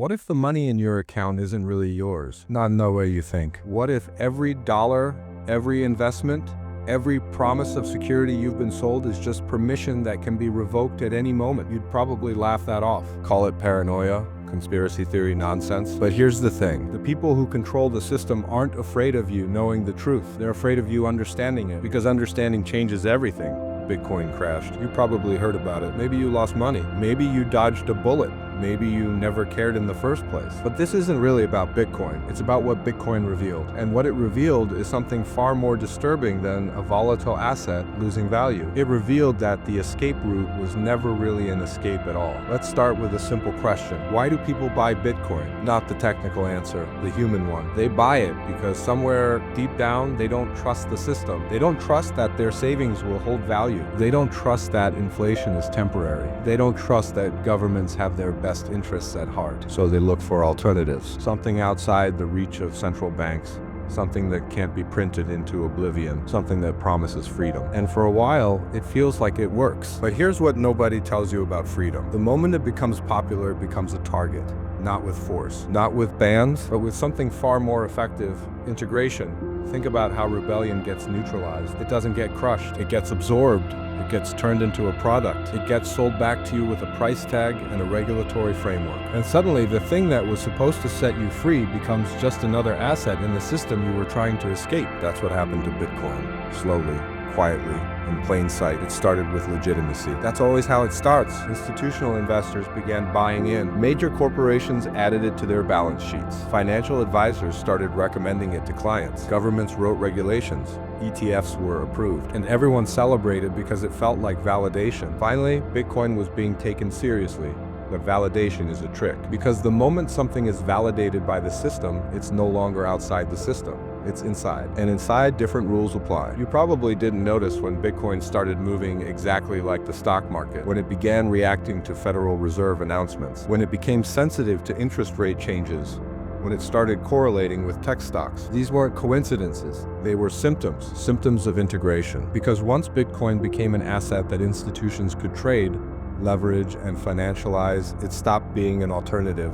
What if the money in your account isn't really yours? Not in the way you think. What if every dollar, every investment, every promise of security you've been sold is just permission that can be revoked at any moment? You'd probably laugh that off. Call it paranoia, conspiracy theory nonsense. But here's the thing. The people who control the system aren't afraid of you knowing the truth. They're afraid of you understanding it, because understanding changes everything. Bitcoin crashed. You probably heard about it. Maybe you lost money. Maybe you dodged a bullet. Maybe you never cared in the first place. But this isn't really about Bitcoin. It's about what Bitcoin revealed. And what it revealed is something far more disturbing than a volatile asset losing value. It revealed that the escape route was never really an escape at all. Let's start with a simple question. Why do people buy Bitcoin? Not the technical answer, the human one. They buy it because somewhere deep down, they don't trust the system. They don't trust that their savings will hold value. They don't trust that inflation is temporary. They don't trust that governments have their best interests at heart. So they look for alternatives, something outside the reach of central banks, something that can't be printed into oblivion, something that promises freedom. And for a while, it feels like it works. But here's what nobody tells you about freedom. The moment it becomes popular, it becomes a target. Not with force, not with bans, but with something far more effective: integration. Think about how rebellion gets neutralized. It doesn't get crushed, it gets absorbed. It gets turned into a product. It gets sold back to you with a price tag and a regulatory framework. And suddenly, the thing that was supposed to set you free becomes just another asset in the system you were trying to escape. That's what happened to Bitcoin. Slowly, quietly, in plain sight. It started with legitimacy. That's always how it starts. Institutional investors began buying in. Major corporations added it to their balance sheets. Financial advisors started recommending it to clients. Governments wrote regulations. ETFs were approved. And everyone celebrated because it felt like validation. Finally, Bitcoin was being taken seriously. But validation is a trick. Because the moment something is validated by the system, it's no longer outside the system. It's inside. And inside, different rules apply. You probably didn't notice when Bitcoin started moving exactly like the stock market, when it began reacting to Federal Reserve announcements, when it became sensitive to interest rate changes, when it started correlating with tech stocks. These weren't coincidences. They were symptoms of integration. Because once Bitcoin became an asset that institutions could trade, leverage, and financialize, it stopped being an alternative.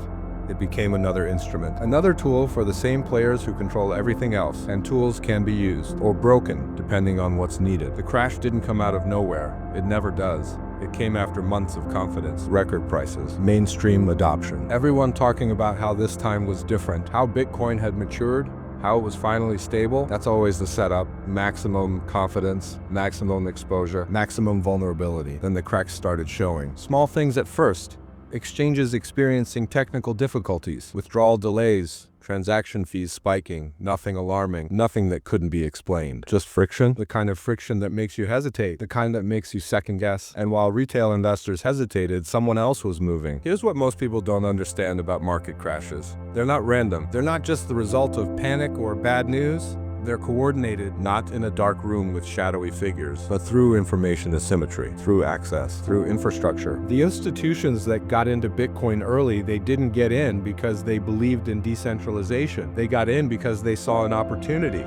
It became another instrument, another tool for the same players who control everything else. And tools can be used, or broken, depending on what's needed. The crash didn't come out of nowhere. It never does. It came after months of confidence, record prices, mainstream adoption. Everyone talking about how this time was different, how Bitcoin had matured, how it was finally stable. That's always the setup. Maximum confidence, maximum exposure, maximum vulnerability. Then the cracks started showing. Small things at first. Exchanges experiencing technical difficulties, withdrawal delays, transaction fees spiking, nothing alarming, nothing that couldn't be explained. Just friction, the kind of friction that makes you hesitate, the kind that makes you second guess. And while retail investors hesitated, someone else was moving. Here's what most people don't understand about market crashes. They're not random. They're not just the result of panic or bad news. They're coordinated, not in a dark room with shadowy figures, but through information asymmetry, through access, through infrastructure. The institutions that got into Bitcoin early, they didn't get in because they believed in decentralization. They got in because they saw an opportunity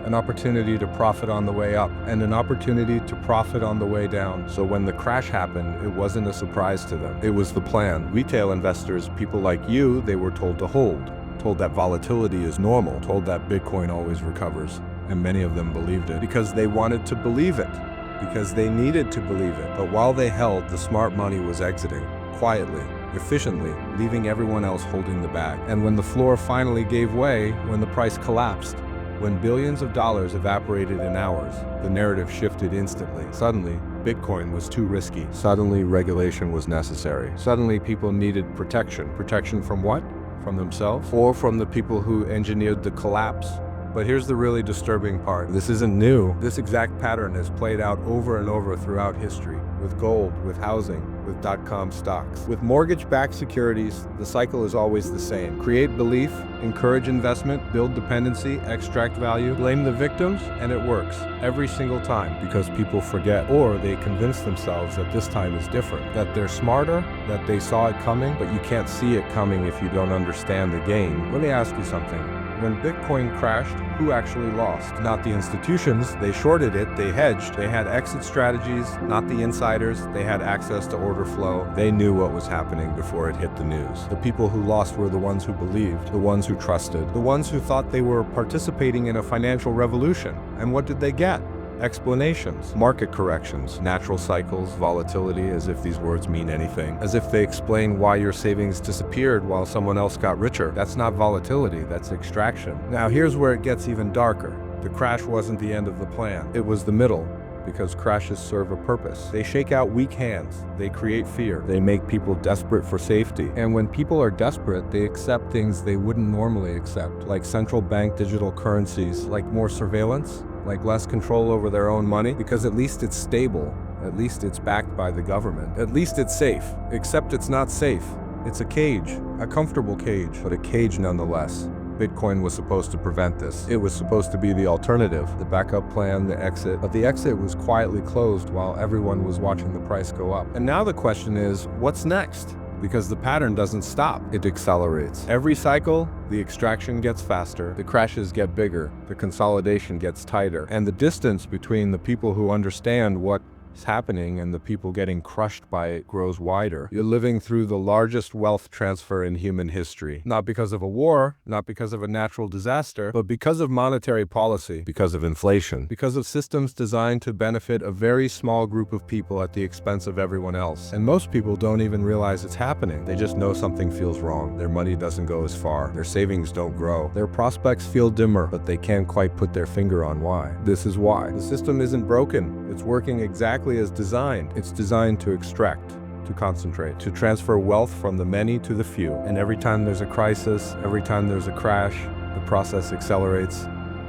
to profit on the way up, and an opportunity to profit on the way down. So when the crash happened, it wasn't a surprise to them. It was the plan. Retail investors, people like you, they were told to hold, told that volatility is normal, told that Bitcoin always recovers. And many of them believed it because they wanted to believe it, because they needed to believe it. But while they held, the smart money was exiting, quietly, efficiently, leaving everyone else holding the bag. And when the floor finally gave way, when the price collapsed, when billions of dollars evaporated in hours, the narrative shifted instantly. Suddenly, Bitcoin was too risky. Suddenly, regulation was necessary. Suddenly, people needed protection. Protection from what? From themselves? Or from the people who engineered the collapse? But here's the really disturbing part. This isn't new. This exact pattern has played out over and over throughout history, with gold, with housing, with .com stocks. With mortgage-backed securities, the cycle is always the same. Create belief, encourage investment, build dependency, extract value, blame the victims, and it works every single time because people forget, or they convince themselves that this time is different, that they're smarter, that they saw it coming, but you can't see it coming if you don't understand the game. Let me ask you something. When Bitcoin crashed, who actually lost? Not the institutions. They shorted it, they hedged, they had exit strategies, not the insiders. They had access to order flow. They knew what was happening before it hit the news. The people who lost were the ones who believed, the ones who trusted, the ones who thought they were participating in a financial revolution. And what did they get? Explanations, market corrections, natural cycles, volatility, as if these words mean anything, as if they explain why your savings disappeared while someone else got richer. That's not volatility, that's extraction. Now here's where it gets even darker. The crash wasn't the end of the plan, it was the middle. Because crashes serve a purpose. They shake out weak hands, they create fear, they make people desperate for safety. And when people are desperate, they accept things they wouldn't normally accept, like central bank digital currencies, like more surveillance, like less control over their own money, because at least it's stable, at least it's backed by the government, at least it's safe, except it's not safe. It's a cage, a comfortable cage, but a cage nonetheless. Bitcoin was supposed to prevent this. It was supposed to be the alternative, the backup plan, the exit. But the exit was quietly closed while everyone was watching the price go up. And now the question is, what's next? Because the pattern doesn't stop, it accelerates. Every cycle, the extraction gets faster, the crashes get bigger, the consolidation gets tighter, and the distance between the people who understand what is happening and the people getting crushed by it grows wider. You're living through the largest wealth transfer in human history. Not because of a war, not because of a natural disaster, but because of monetary policy, because of inflation, because of systems designed to benefit a very small group of people at the expense of everyone else. And most people don't even realize it's happening. They just know something feels wrong. Their money doesn't go as far. Their savings don't grow. Their prospects feel dimmer, but they can't quite put their finger on why. This is why. The system isn't broken. It's working exactly as designed. It's designed to extract, to concentrate, to transfer wealth from the many to the few. And every time there's a crisis, every time there's a crash, the process accelerates.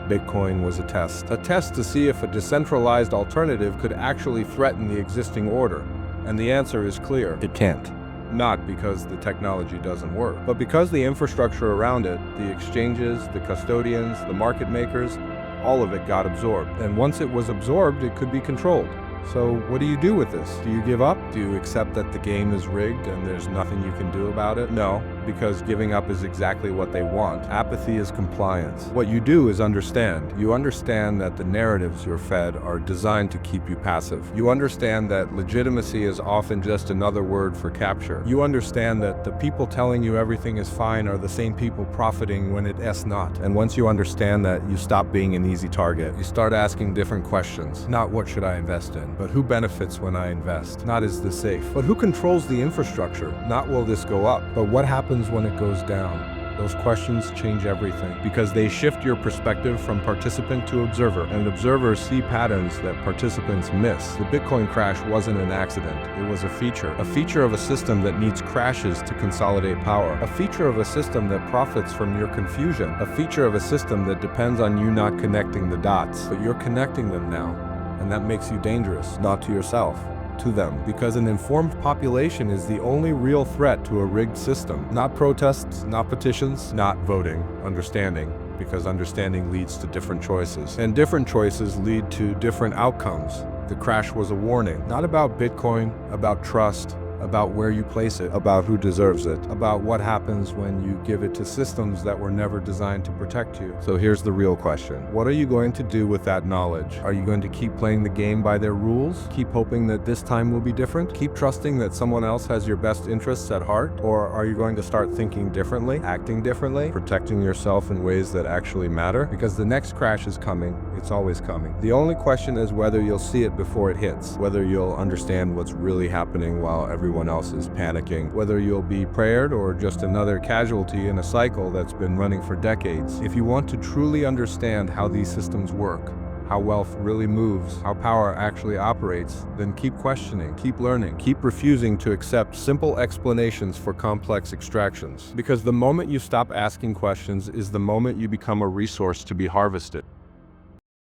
Bitcoin was a test to see if a decentralized alternative could actually threaten the existing order. And the answer is clear. It can't. Not because the technology doesn't work, but because the infrastructure around it, the exchanges, the custodians, the market makers, all of it got absorbed. And once it was absorbed, it could be controlled. So what do you do with this? Do you give up? Do you accept that the game is rigged and there's nothing you can do about it? No, because giving up is exactly what they want. Apathy is compliance. What you do is understand. You understand that the narratives you're fed are designed to keep you passive. You understand that legitimacy is often just another word for capture. You understand that the people telling you everything is fine are the same people profiting when it's not. And once you understand that, you stop being an easy target. You start asking different questions. Not what should I invest in, but who benefits when I invest? Not is this safe, but who controls the infrastructure? Not will this go up, but what happens when it goes down? Those questions change everything because they shift your perspective from participant to observer, and observers see patterns that participants miss. The Bitcoin crash wasn't an accident. It was a feature of a system that needs crashes to consolidate power, a feature of a system that profits from your confusion, a feature of a system that depends on you not connecting the dots, but you're connecting them now. And that makes you dangerous, not to yourself, to them. Because an informed population is the only real threat to a rigged system. Not protests, not petitions, not voting. Understanding. Because understanding leads to different choices. And different choices lead to different outcomes. The crash was a warning. Not about Bitcoin, about trust, about where you place it, about who deserves it, about what happens when you give it to systems that were never designed to protect you. So here's the real question. What are you going to do with that knowledge? Are you going to keep playing the game by their rules? Keep hoping that this time will be different? Keep trusting that someone else has your best interests at heart? Or are you going to start thinking differently, acting differently, protecting yourself in ways that actually matter? Because the next crash is coming. It's always coming. The only question is whether you'll see it before it hits, whether you'll understand what's really happening while everyone else is panicking, whether you'll be prepared or just another casualty in a cycle that's been running for decades. If you want to truly understand how these systems work, how wealth really moves, how power actually operates, then keep questioning, keep learning, keep refusing to accept simple explanations for complex extractions. Because the moment you stop asking questions is the moment you become a resource to be harvested.